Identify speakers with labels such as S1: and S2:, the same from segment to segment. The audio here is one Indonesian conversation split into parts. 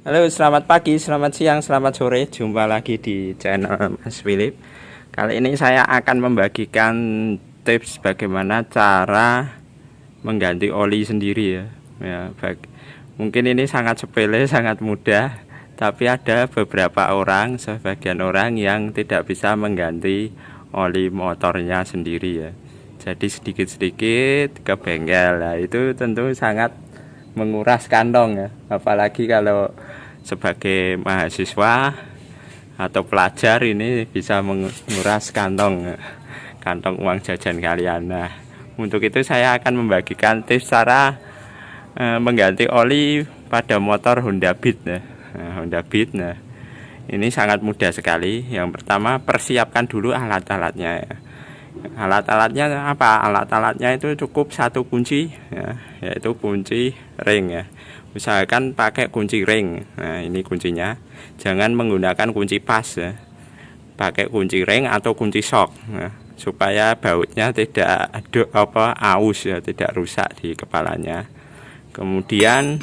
S1: Halo, selamat pagi, selamat siang, selamat sore. Jumpa lagi di channel Mas Philip. Kali ini saya akan membagikan tips bagaimana cara mengganti oli sendiri ya. Mungkin ini sangat sepele, sangat mudah, tapi ada beberapa orang, sebagian orang yang tidak bisa mengganti oli motornya sendiri ya. Jadi sedikit-sedikit ke bengkel. Nah, itu tentu sangat menguras kantong ya, apalagi kalau sebagai mahasiswa atau pelajar ini bisa menguras kantong uang jajan kalian. Nah, untuk itu saya akan membagikan tips cara mengganti oli pada motor Honda Beat ya. Honda Beat. Nah, ini sangat mudah sekali. Yang pertama, persiapkan dulu alat-alatnya ya. Alat-alatnya apa? Alat-alatnya itu cukup satu kunci ya, yaitu kunci ring ya. Usahakan pakai kunci ring. Nah, ini kuncinya. Jangan menggunakan kunci pas ya. Pakai kunci ring atau kunci shock ya, supaya bautnya tidak aus ya, tidak rusak di kepalanya. Kemudian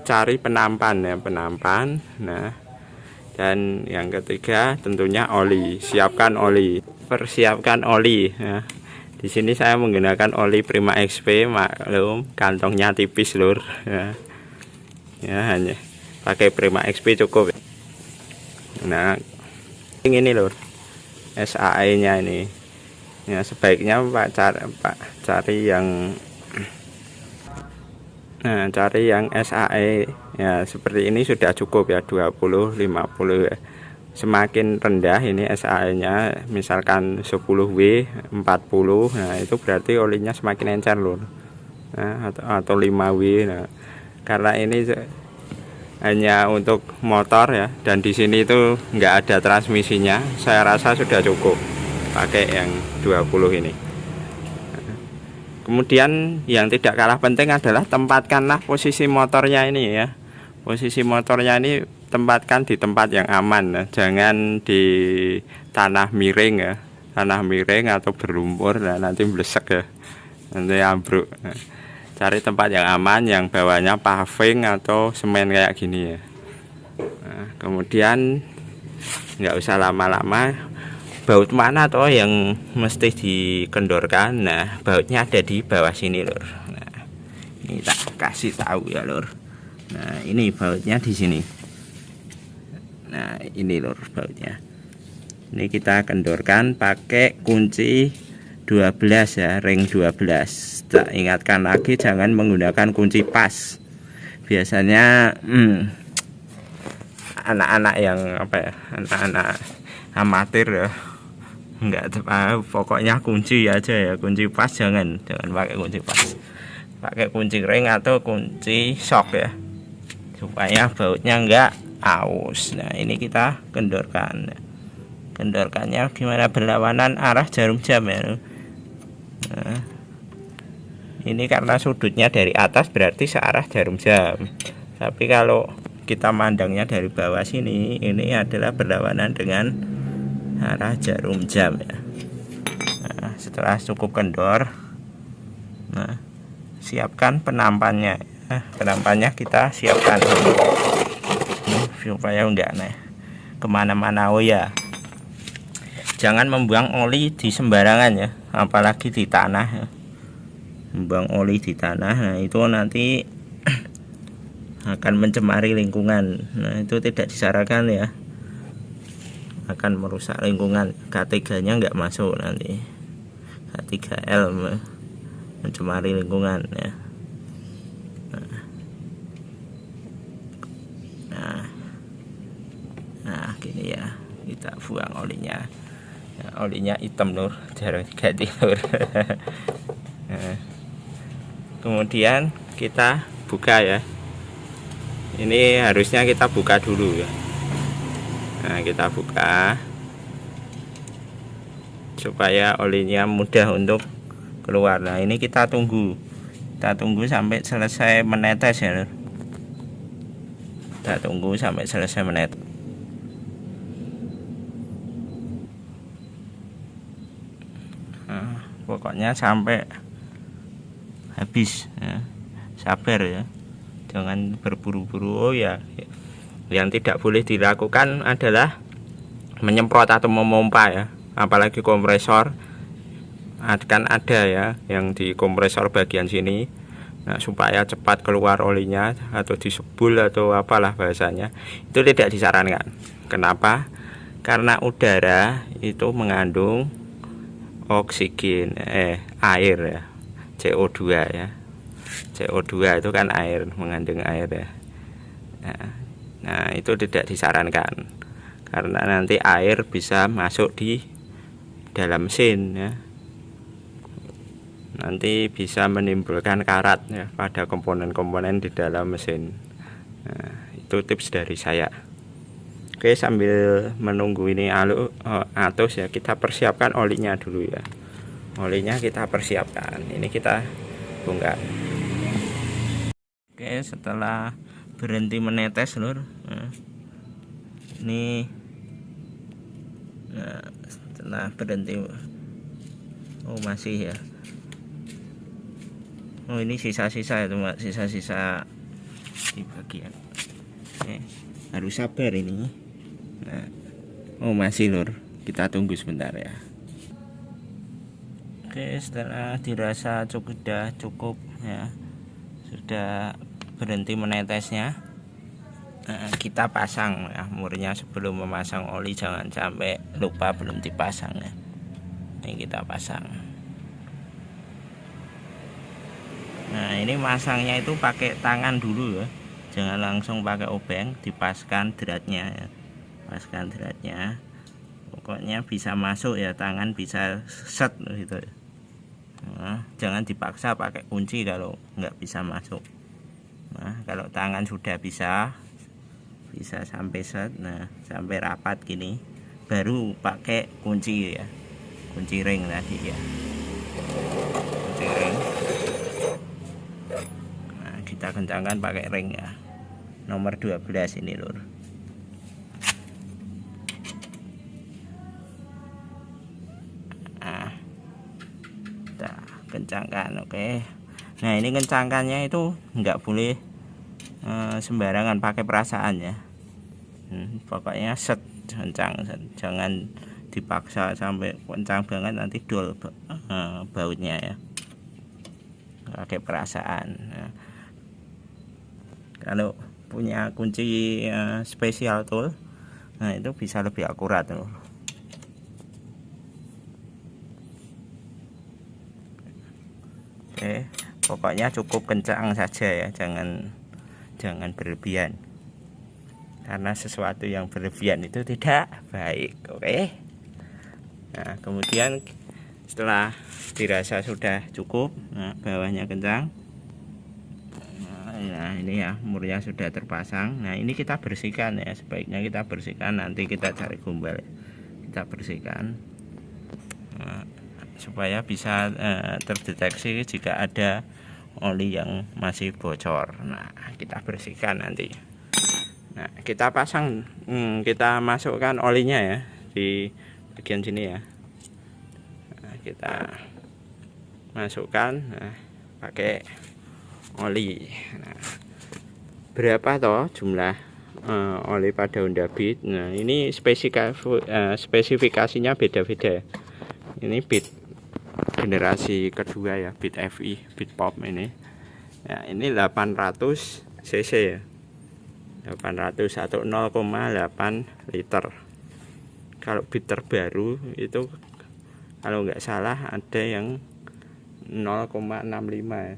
S1: cari penampan ya, penampan. Nah, dan yang ketiga tentunya oli. Siapkan oli. Persiapkan oli ya. Di sini saya menggunakan oli Prima XP, maklum kantongnya tipis lur ya. Ya, hanya pakai Prima XP cukup. Nah, ini lur, SAE nya ini ya, sebaiknya Pak cari yang SAE ya, seperti ini sudah cukup ya, 20 50 ya. Semakin rendah ini SAE nya, misalkan 10W 40, nah itu berarti olinya semakin encer loh. Nah, atau 5W. Nah, karena ini hanya untuk motor ya, dan di sini itu nggak ada transmisinya, saya rasa sudah cukup pakai yang 20 ini. Kemudian yang tidak kalah penting adalah tempatkanlah posisi motornya ini ya. Posisi motornya ini tempatkan di tempat yang aman ya. Jangan di tanah miring ya. Tanah miring atau berlumpur, nah, nanti blesek ya. Nanti ambruk. Nah, cari tempat yang aman, yang bawahnya paving atau semen kayak gini ya. Nah, kemudian nggak usah lama-lama. Baut mana toh yang mesti dikendorkan? Nah, bautnya ada di bawah sini lur. Nah, ini tak kasih tahu ya lur. Nah, ini bautnya di sini. Nah, ini lur bautnya. Ini kita kendorkan pakai kunci 12 ya, ring 12. Tak ingatkan lagi, jangan menggunakan kunci pas. Biasanya anak-anak yang apa ya, anak-anak amatir ya, enggak tahu, pokoknya kunci aja ya, kunci pas jangan pakai kunci pas, pakai kunci ring atau kunci shock ya, supaya bautnya enggak aus. Nah, ini kita kendorkan. Kendorkannya gimana? Berlawanan arah jarum jam ya. Nah, ini karena sudutnya dari atas berarti searah jarum jam, tapi kalau kita mandangnya dari bawah sini, ini adalah berlawanan dengan arah jarum jam ya. Nah, setelah cukup kendor, nah, siapkan penampannya ya. Penampannya kita siapkan supaya enggak kemana-mana. Oh ya, jangan membuang oli di sembarangan ya, apalagi di tanah ya. Membuang oli di tanah, nah itu nanti akan mencemari lingkungan. Nah, itu tidak disarankan ya, akan merusak lingkungan. K3 nya nggak masuk nanti, K3L mencemari lingkungan ya. Nah, gini ya, kita buang olinya ya, olinya hitam lur, jarang ganti lur. Nah, kemudian kita buka ya, ini harusnya kita buka dulu ya. Nah, kita buka supaya olinya mudah untuk keluar. Nah, ini kita tunggu sampai selesai menetes ya. Kita tunggu sampai selesai menetes. Nah, pokoknya sampai habis ya. Sabar ya, jangan berburu-buru. Oh ya, yang tidak boleh dilakukan adalah menyemprot atau memompa ya, apalagi kompresor. Kan ada ya yang di kompresor bagian sini. Nah, supaya cepat keluar olinya atau disebul atau apalah bahasanya, itu tidak disarankan. Kenapa? Karena udara itu mengandung oksigen, air ya, CO2 ya. CO2 itu kan air, mengandung air ya. Nah, itu tidak disarankan karena nanti air bisa masuk di dalam mesin ya. Nanti bisa menimbulkan karat ya pada komponen-komponen di dalam mesin. Nah, itu tips dari saya. Oke, sambil menunggu ini atus ya, kita persiapkan olinya dulu ya. Olinya kita persiapkan. Ini kita bongkar. Oke, setelah berhenti menetes lur, ini setelah berhenti, oh masih ya. Oh ini sisa-sisa itu Mbak, sisa-sisa di bagian. Oke, harus sabar ini. Nah, oh masih lur, kita tunggu sebentar ya. Oke, setelah dirasa sudah cukup ya, sudah berhenti menetesnya, kita pasang ya murnya. Sebelum memasang oli jangan sampai lupa belum dipasang ya. Ini kita pasang. Nah, ini masangnya itu pakai tangan dulu ya, jangan langsung pakai obeng. Dipaskan dratnya ya, paskan dratnya, pokoknya bisa masuk ya, tangan bisa set gitu. Nah, jangan dipaksa pakai kunci kalau nggak bisa masuk. Nah, kalau tangan sudah bisa sampai set, nah sampai rapat gini, baru pakai kunci ya, kunci ring tadi ya, kunci ring. Nah, kita kencangkan pakai ring ya, nomor 12 ini lur. Nah, kita kencangkan. Oke, nah ini kencangkannya itu nggak boleh sembarangan, pakai perasaan ya. Pokoknya set, kencang, jangan dipaksa sampai kencang banget, nanti dol bautnya ya. Pakai perasaan. Nah, kalau punya kunci spesial tool, nah itu bisa lebih akurat loh. Oke, pokoknya cukup kencang saja ya, jangan berlebihan, karena sesuatu yang berlebihan itu tidak baik. Oke, nah kemudian setelah dirasa sudah cukup, nah bawahnya kencang, nah ini ya murnya sudah terpasang. Nah ini kita bersihkan ya, sebaiknya kita bersihkan, nanti kita cari gombal, kita bersihkan supaya bisa terdeteksi jika ada oli yang masih bocor. Nah kita bersihkan nanti. Nah kita pasang, kita masukkan olinya ya di bagian sini ya. Nah, kita masukkan, nah, pakai oli. Nah, berapa toh jumlah oli pada Honda Beat? Nah ini spesifikasinya beda-beda. Ini Beat generasi kedua ya, Beat FI, Beat Pop ini ya. Ini 800 cc ya, 800 atau 0,8 liter. Kalau Beat terbaru itu kalau nggak salah ada yang 0,65 ya.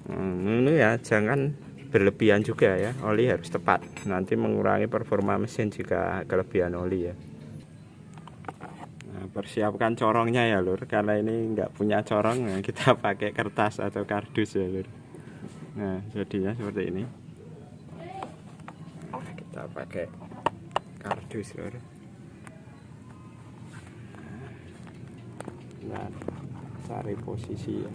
S1: Ini ya jangan berlebihan juga ya, oli harus tepat, nanti mengurangi performa mesin jika kelebihan oli ya. Nah, persiapkan corongnya ya lur, karena ini nggak punya corong, nah kita pakai kertas atau kardus ya lur. Nah jadinya seperti ini, kita pakai kardus lur. Nah cari posisi ya.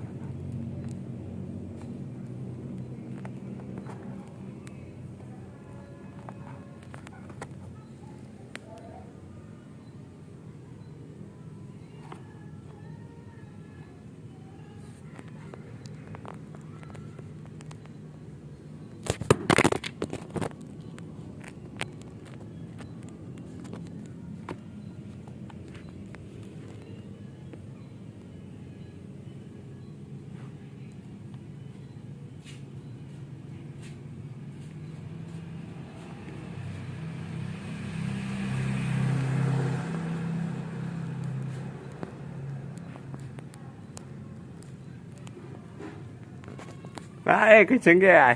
S1: Baik kucing ya.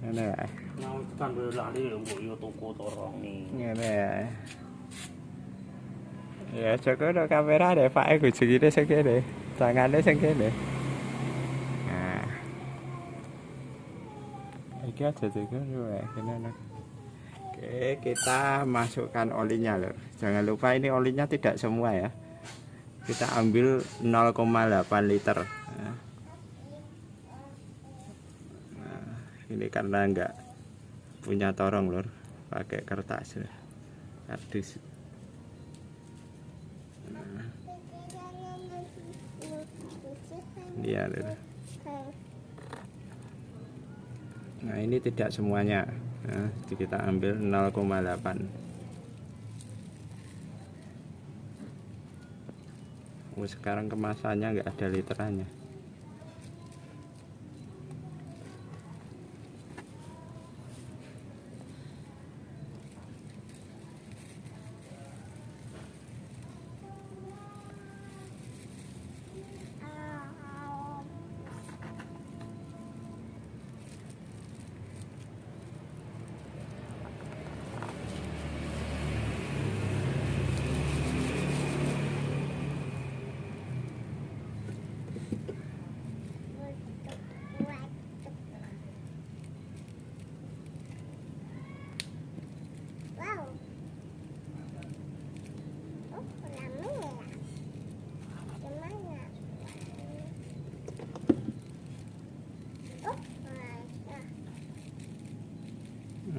S1: Ngene ae.
S2: Mau tekan lali lho mbok yo toko torong nih.
S1: Ngene ae. Ya Joko no kamera deh Pak kucing ini sing kene. Tangane sing kene. Nah. Iki aja Joko kene. Oke, kita masukkan olinya loh. Jangan lupa ini olinya tidak semua ya. Kita ambil 0,8 liter. Nah, ini karena enggak punya torong lor, pakai kertas ya. Kardus. Iya lor. Nah ini tidak semuanya. Nah, kita ambil 0,8. Sekarang kemasannya nggak ada literannya.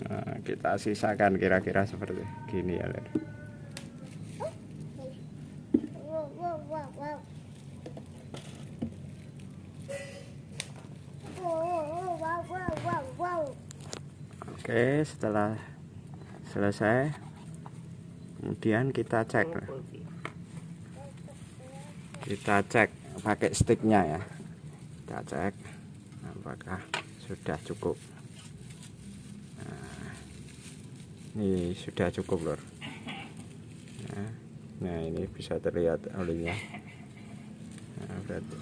S1: Nah, kita sisakan kira-kira seperti gini ya. Oke, setelah selesai, kemudian kita cek pakai sticknya ya. Kita cek apakah sudah cukup. Ini sudah cukup lor. Nah ini bisa terlihat olinya. Nah, berarti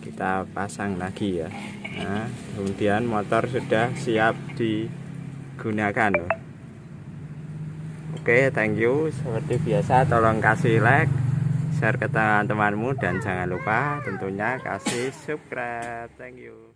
S1: kita pasang lagi ya. Nah kemudian motor sudah siap digunakan loh. Oke, thank you. Seperti biasa tolong kasih like, share ke teman-temanmu, dan jangan lupa tentunya kasih subscribe. Thank you.